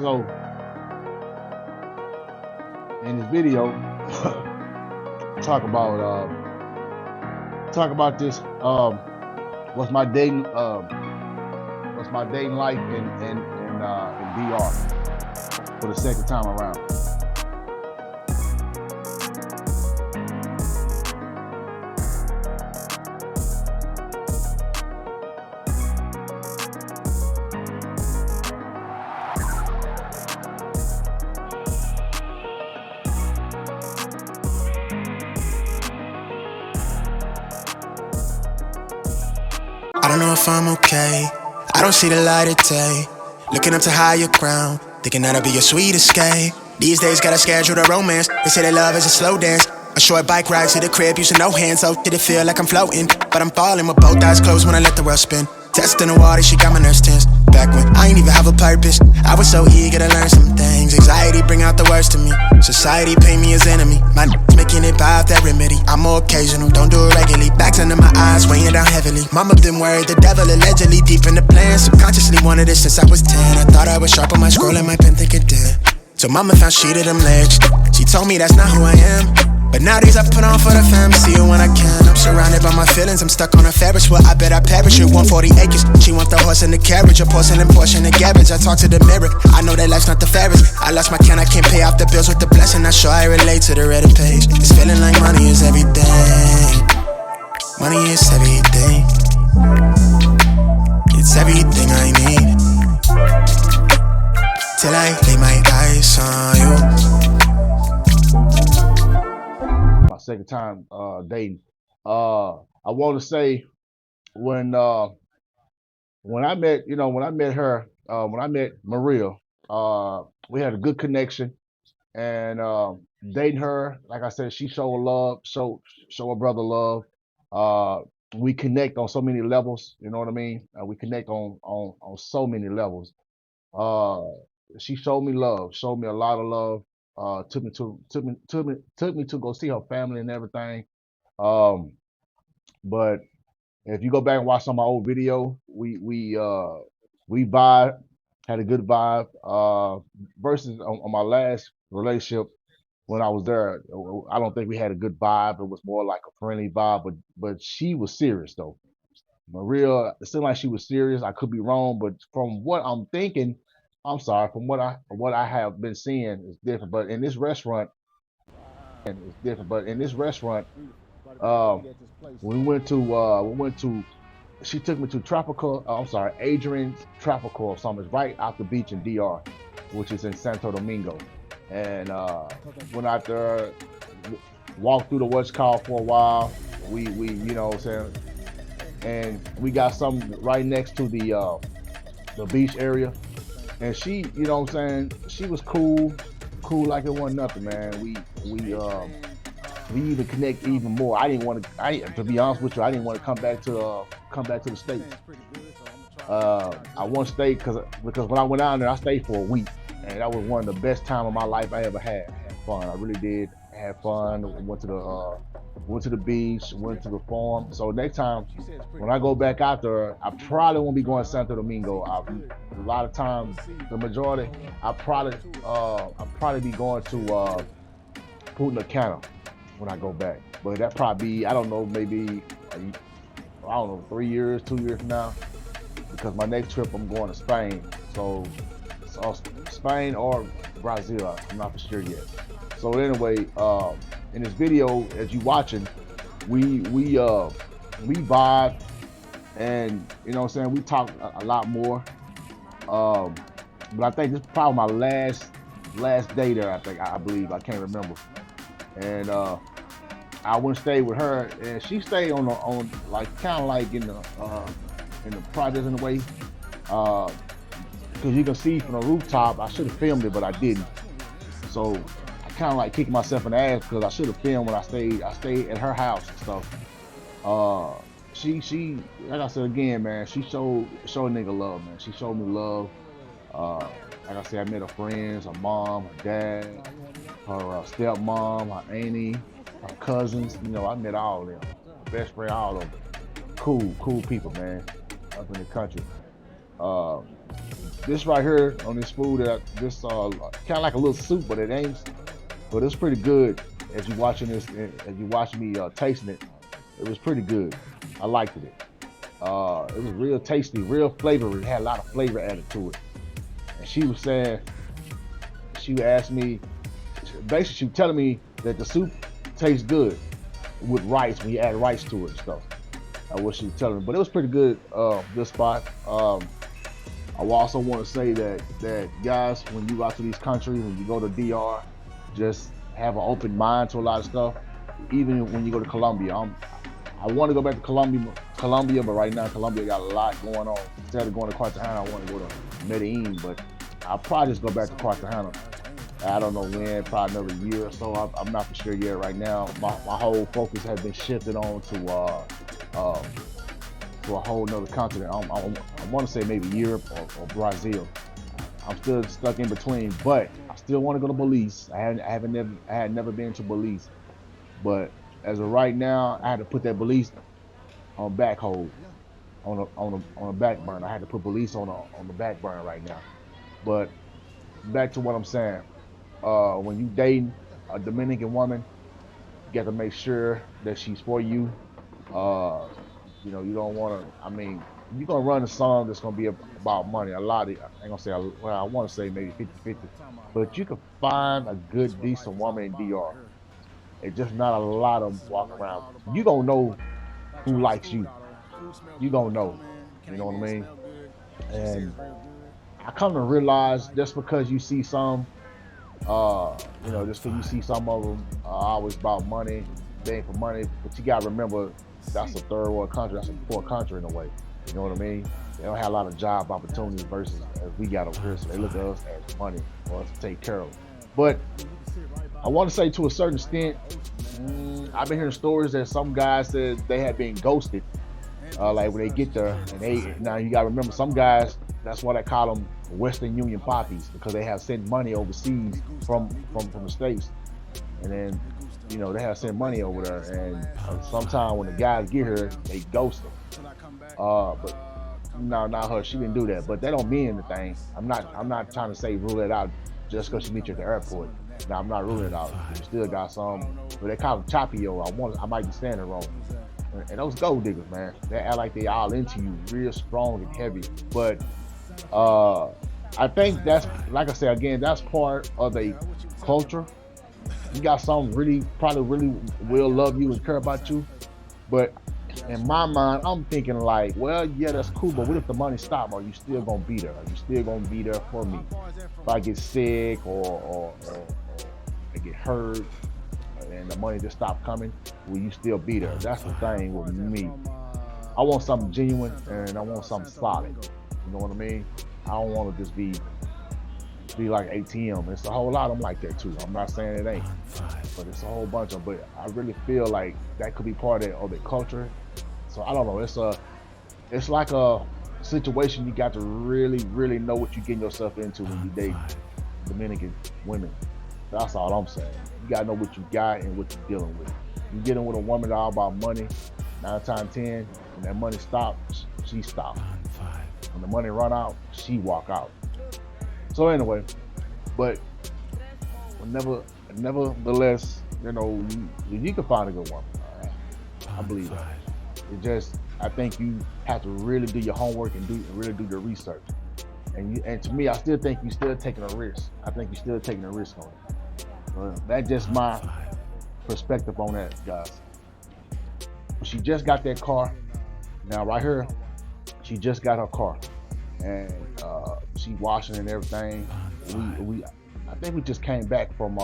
So in this video, talk about this. What's my dating life in DR for the second time around. I don't know if I'm okay. I don't see the light of day. Looking up to higher ground, thinking that'll be your sweet escape. These days gotta schedule the romance. They say that love is a slow dance. A short bike ride to the crib using no hands. Oh, did it feel like I'm floating? But I'm falling with both eyes closed when I let the world spin. Testing the water, she got my nerves tense. Back when I ain't even have a purpose, I was so eager to learn some things. Anxiety bring out the worst in me. Society paint me as enemy. My making it by that remedy. I'm more occasional, don't do it regularly. Backs under my eyes, weighing down heavily. Mama been worried, the devil allegedly deep in the plan. Subconsciously wanted it since I was 10. I thought I was sharp on my scroll and my pen think it did. So mama found shit of them legs. She told me that's not who I am. But nowadays I put on for the fam, see you when I can. I'm surrounded by my feelings, I'm stuck on a Ferris wheel. I bet I perish with 140 acres. She want the horse and the carriage, a porcelain portion of garbage. I talk to the mirror, I know that life's not the fairest. I lost my can, I can't pay off the bills with the blessing. Not sure I relate to the Reddit page. It's feeling like money is everything. Money is everything. It's everything I need. Till I lay my eyes on you. My second time dating. I want to say when I met her, when I met Maria, we had a good connection, and dating her, like I said, she showed love, show her brother love. We connect on so many levels, you know what I mean? We connect on so many levels. She showed me love, showed me a lot of love. Took me to go see her family and everything. But if you go back and watch some of my old video, we vibe, had a good vibe. Versus on my last relationship when I was there, I don't think we had a good vibe. It was more like a friendly vibe, but she was serious though. Maria, it seemed like she was serious. I could be wrong, but from what I'm thinking, I'm sorry, from what I have been seeing is different. But in this restaurant, um, we went to. She took me to tropical. I'm sorry, Adrian's Tropical or something. It's right off the beach in DR, which is in Santo Domingo. And went out there, walked through the West Call for a while. We you know what I'm saying, and we got something right next to the beach area. And she, you know what I'm saying, she was cool like it wasn't nothing, man. We even connect even more. I didn't want to. To be honest with you, I didn't want to come back to the states. I want to stay because when I went down there, I stayed for a week, and that was one of the best time of my life I ever had. I had fun. I really did. I had fun. Went to the beach. Went to the farm. So next time when I go back out there, I probably won't be going to Santo Domingo. A lot of times, the majority, I'll probably be going to Punta Cana when I go back. But that probably be, I don't know, maybe, I don't know, 3 years, 2 years from now. Because my next trip, I'm going to Spain. So Spain or Brazil, I'm not for sure yet. So anyway, in this video, as you watching, we vibe, and you know what I'm saying, we talk a lot more. But I think this is probably my last day there. I believe, I can't remember. And I went and stayed with her, and she stayed on like kind of like in the projects in a way, because you can see from the rooftop. I should have filmed it, but I didn't. So I kind of like kicking myself in the ass because I should have filmed when I stayed at her house and stuff. She like I said again, man, she showed a nigga love, man. She showed me love. Like I said, I met her friends, her mom, her dad, her stepmom, her auntie, her cousins. You know, I met all of them. Her best friend, all of them. Cool people, man, up in the country. this right here on this food that this kind of like a little soup, but it ain't. But it's pretty good. As you watching this, as you watching me tasting it, it was pretty good. I liked it. It was real tasty, real flavory. It had a lot of flavor added to it. And she was saying, she asked me, basically she was telling me that the soup tastes good with rice when you add rice to it and stuff. What she was telling me, but it was pretty good. Good spot. I also want to say that guys, when you go out to these countries, when you go to DR, just have an open mind to a lot of stuff. Even when you go to Colombia, I want to go back to Colombia, but right now Colombia got a lot going on. Instead of going to Cartagena, I want to go to Medellin, but I'll probably just go back to Cartagena. I don't know when, probably another year or so. I'm not for sure yet. Right now, my whole focus has been shifted on to a whole nother continent. I want to say maybe Europe or Brazil. I'm still stuck in between, but I still want to go to Belize. I had never been to Belize, but as of right now, I had to put that Belize on back hold, on a back burner. I had to put Belize on the back burner right now. But back to what I'm saying, when you dating a Dominican woman, you got to make sure that she's for you. You know, you don't want to. I mean, you're gonna run a song that's gonna be about money. A lot of, I ain't gonna say. Well, I want to say maybe 50-50, but you can find a good, decent woman in DR. It's just not a lot of them walking around. You gonna know who likes you. You gonna know. You know what I mean? And I come to realize just because you see some, you know, just because you see some of them always about money, being for money, but you gotta remember that's a third world country. That's a poor country in a way. You know what I mean? They don't have a lot of job opportunities versus as we got over here, so they look at us as money for us to take care of. But I want to say to a certain extent, I've been hearing stories that some guys said they had been ghosted. Like when they get there, and now you gotta remember some guys. That's why they call them Western Union poppies, because they have sent money overseas from the states, and then you know they have sent money over there. And sometimes when the guys get here, they ghost them. But no, not her. She didn't do that. But that don't mean anything. I'm not trying to say rule it out just because she meet you at the airport. Now I'm not ruling it out. You still got some, but they call them chapio. I might be saying it wrong. And those gold diggers, man, they act like they all into you, real strong and heavy. But I think that's, like I said again, that's part of the culture. You got some probably really will love you and care about you, but in my mind, I'm thinking like, well, yeah, that's cool, but what if the money stop? Are you still gonna be there? Are you still gonna be there for me if I get sick or I get hurt and the money just stop coming? Will you still be there? That's the thing with me. I want something genuine and I want something solid. You know what I mean? I don't want to just be like ATM. It's a whole lot of them like that too. I'm not saying it ain't, but it's a whole bunch of them. But I really feel like that could be part of the culture. So I don't know. It's like a situation you got to really know what you're getting yourself into when you date Dominican women. That's all I'm saying. You gotta know what you got and what you're dealing with. You getting with a woman all about money, 9 times 10, when that money stops, she stops. When the money run out, she walk out. So anyway, but nevertheless, you know, you can find a good woman. I believe that. It just, I think you have to really do your homework and really do your research. And to me, I still think you're still taking a risk. I think you're still taking a risk on it. That's just my perspective on that, guys. She just got that car. Now right here, she just got her car, and she washing and everything. I think we just came back from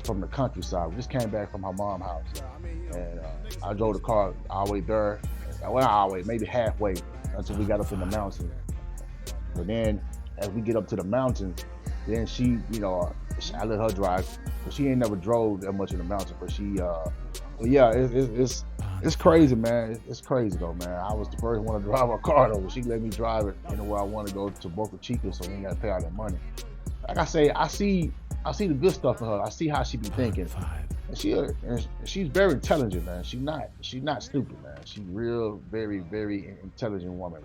the countryside. We just came back from her mom's house, and I drove the car all the way there. Well, not all the way, maybe halfway until we got up in the mountains. But then, as we get up to the mountains, then she, you know, I let her drive, but she ain't never drove that much in the mountains. But she, but yeah, it's crazy, man. It's crazy though, man. I was the first one to drive her car though. She let me drive it anywhere I want to go to Boca Chica, so we ain't got to pay all that money. Like I say, I see the good stuff in her. I see how she be thinking. And she's very intelligent, man. She's not stupid, man. She's real, very intelligent woman,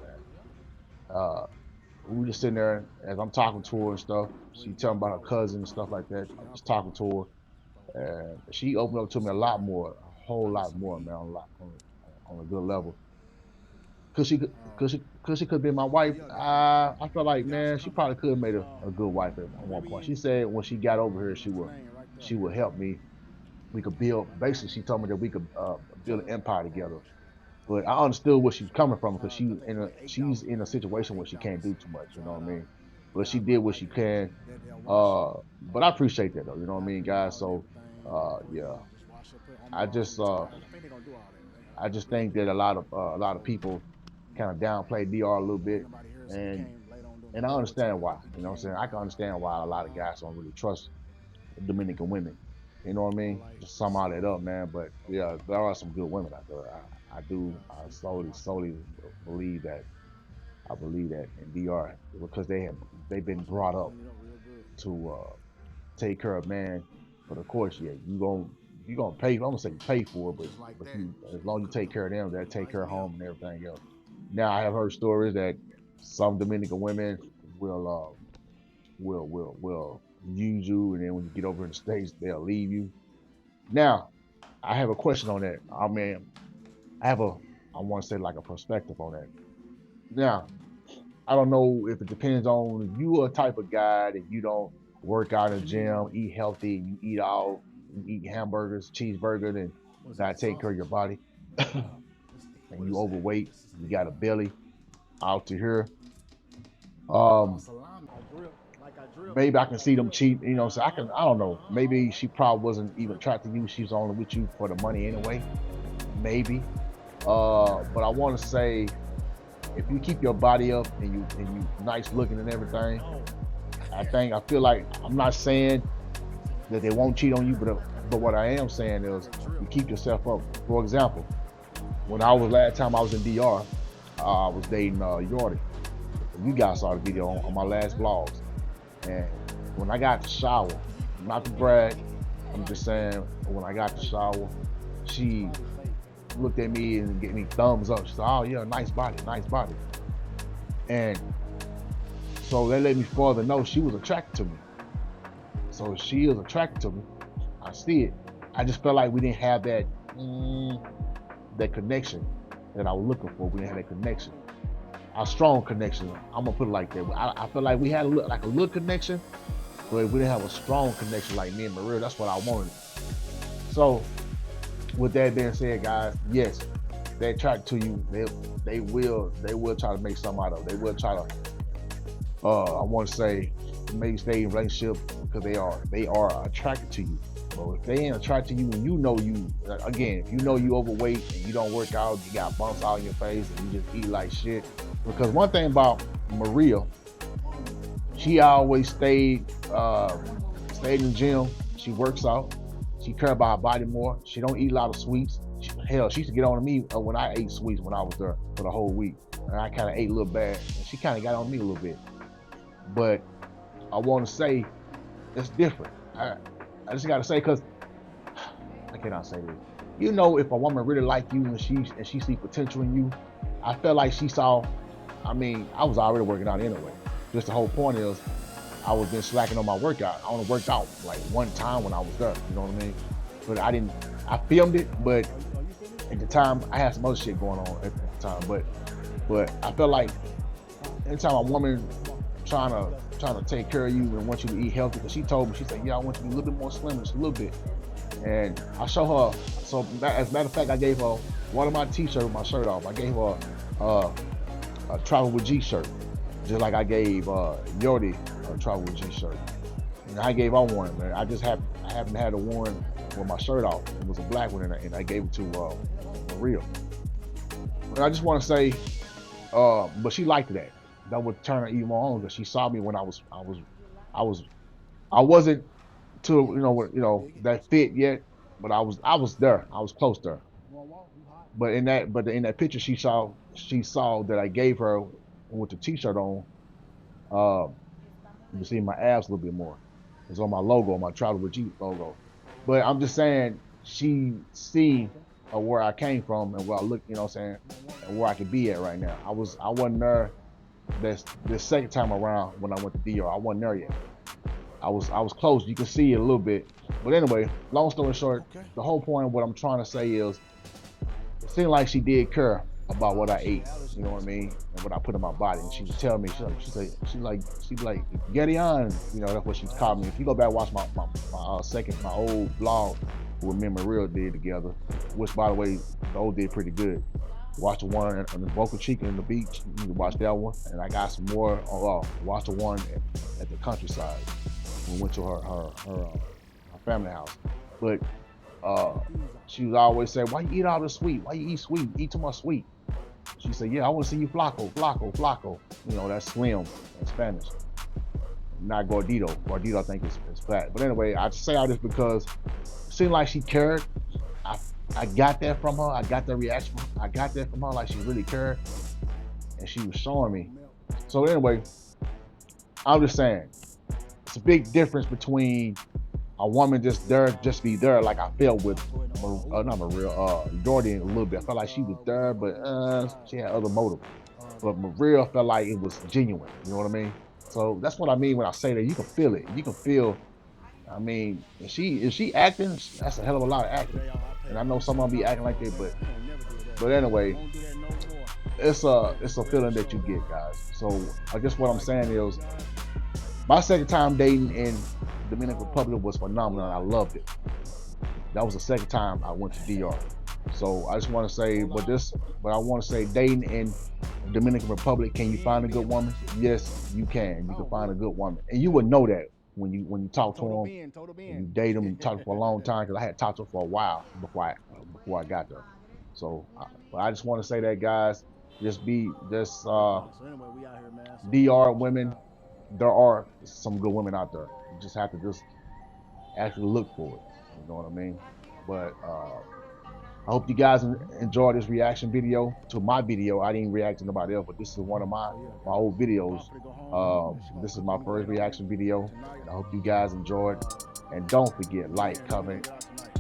man. we were just sitting there as I'm talking to her and stuff. She telling about her cousin and stuff like that. I'm just talking to her. And she opened up to me a lot more, a whole lot more, man, on a good level. Cause she could be my wife. I felt like, man, she probably could have made a good wife at one point. She said when she got over here, she would help me. We could build. Basically, she told me that we could build an empire together. But I understood where she's coming from because she's in a situation where she can't do too much. You know what I mean? But she did what she can. But I appreciate that though. You know what I mean, guys? So, yeah, I just uh, I just think that a lot of people kind of downplay DR a little bit, and and I understand why. You know what I'm saying? I can understand why a lot of guys don't really trust Dominican women. You know what I mean? Just sum all that up, man. But yeah, there are some good women out there. I do. I solely believe that. I believe that in DR because they've been brought up to take care of man. But of course, yeah, you gonna pay. I'm gonna say pay for it, but you, as long as you take care of them, they'll take care of home and everything else. Now I have heard stories that some Dominican women will will use you, and then when you get over in the states, they'll leave you. Now I have a question on that. I mean, I have a I want to say like a perspective on that. Now I don't know if it depends on if you are a type of guy that you don't work out in the gym, eat healthy, and you eat hamburgers, cheeseburger, and gotta take care of your body, and you overweight, you got a belly out to here. Um, Maybe I can see them cheat, so I don't know. Maybe she probably wasn't even attracted to you. She's only with you for the money anyway. Maybe. But I want to say if you keep your body up and you nice looking and everything, I feel like I'm not saying that they won't cheat on you, but what I am saying is you keep yourself up. For example, when I was last time I was in DR, I was dating Yordi. You guys saw the video on my last vlogs. And when I got to shower, not to brag, I'm just saying when I got to shower, she looked at me and gave me thumbs up. She said, "Oh yeah, nice body, nice body." And so that let me further know she was attracted to me. So if she is attracted to me, I see it. I just felt like we didn't have that connection that I was looking for. We didn't have that connection. A strong connection. I'm gonna put it like that. I feel like we had a little connection, but we didn't have a strong connection like me and Maria. That's what I wanted. So, with that being said, guys, yes, they attract to you. They will try to make something out of it. They will try to. I want to say maybe stay in a relationship because they are attracted to you. But if they ain't attracted to you, and again, if you know you overweight and you don't work out, you got bumps out in your face, and you just eat like shit. Because one thing about Maria, she always stayed in the gym. She works out. She cares about her body more. She don't eat a lot of sweets. Hell, she used to get on to me when I ate sweets when I was there for the whole week. And I kind of ate a little bad. And she kind of got on me a little bit. But I want to say it's different. I just got to say, because I cannot say this. If a woman really like you and she see potential in you, I felt like she saw. I mean, I was already working out anyway. Just the whole point is, I was been slacking on my workout. I only worked out like one time when I was there. You know what I mean? But I didn't. I filmed it, but at the time I had some other shit going on at the time. But I felt like anytime a woman trying to take care of you and want you to eat healthy, because she told me, she said, "Yeah, I want you to be a little bit more slim, just a little bit." And I show her. So as a matter of fact, I gave her one of my t-shirts with my shirt off. I gave her a Travel with G shirt, just like I gave Yordi a Travel with G shirt. And I gave her one, man. I happen to have the one with my shirt off. It was a black one, and I gave it to Maria. And I just want to say, but she liked that. That would turn her even more on because she saw me when I wasn't to that fit yet, but I was there. I was close there. But in that picture she saw that I gave her with the t-shirt on. Uh, you can see my abs a little bit more. It's on my logo, my Travel with G logo. But I'm just saying she see where I came from and where I look, and where I could be at right now. I wasn't there this second time around when I went to DR. I wasn't there yet. I was close. You can see it a little bit. But anyway, long story short, the whole point of what I'm trying to say is, it seemed like she did care about what I ate, you know what I mean, and what I put in my body. And she would tell me, she's like, Getty on, you know, that's what she's called me. If you go back and watch my old vlog, what me and Maria did together, which by the way, the old did pretty good. Watch the one on the Boca Chica in the beach. You need to watch that one. And I got some more. Watch the one at the countryside. We went to her family house. But she was always saying, "Why you eat all this sweet? Why you eat sweet? Eat too much sweet." She said, "Yeah, I want to see you flaco, flaco, flaco." You know, that's slim in Spanish. Not gordito. Gordito, I think, is fat. But anyway, I say all this because it seemed like she cared. I got that from her. I got that reaction. I got that from her, like she really cared. And she was showing me. So anyway, I'm just saying, it's a big difference between a woman just be there, like I felt with not Maria, Jordan a little bit. I felt like she was there, but she had other motives. But Maria felt like it was genuine. You know what I mean? So that's what I mean when I say that. You can feel it. You can feel. I mean, if she acting, that's a hell of a lot of acting. And I know someone be acting like that, but anyway, it's a feeling that you get, guys. So I guess what I'm saying is, my second time dating in Dominican Republic was phenomenal. I loved it. That was the second time I went to DR. So I just want to say, but I want to say, dating in Dominican Republic, can you find a good woman? Yes, you can. You can find a good woman, and you would know that when you talk to them, when you date them, and you talk for a long time. Because I had talked to them for a while before I got there. So, but I just want to say that, guys, DR women. There are some good women out there. You just have to just actually look for it. You know what I mean? But I hope you guys enjoyed this reaction video to my video. I didn't react to nobody else, but this is one of my old videos. This is my first reaction video. And I hope you guys enjoyed. And don't forget, like, comment,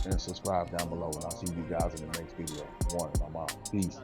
and subscribe down below. And I'll see you guys in the next video. I'm out. Peace.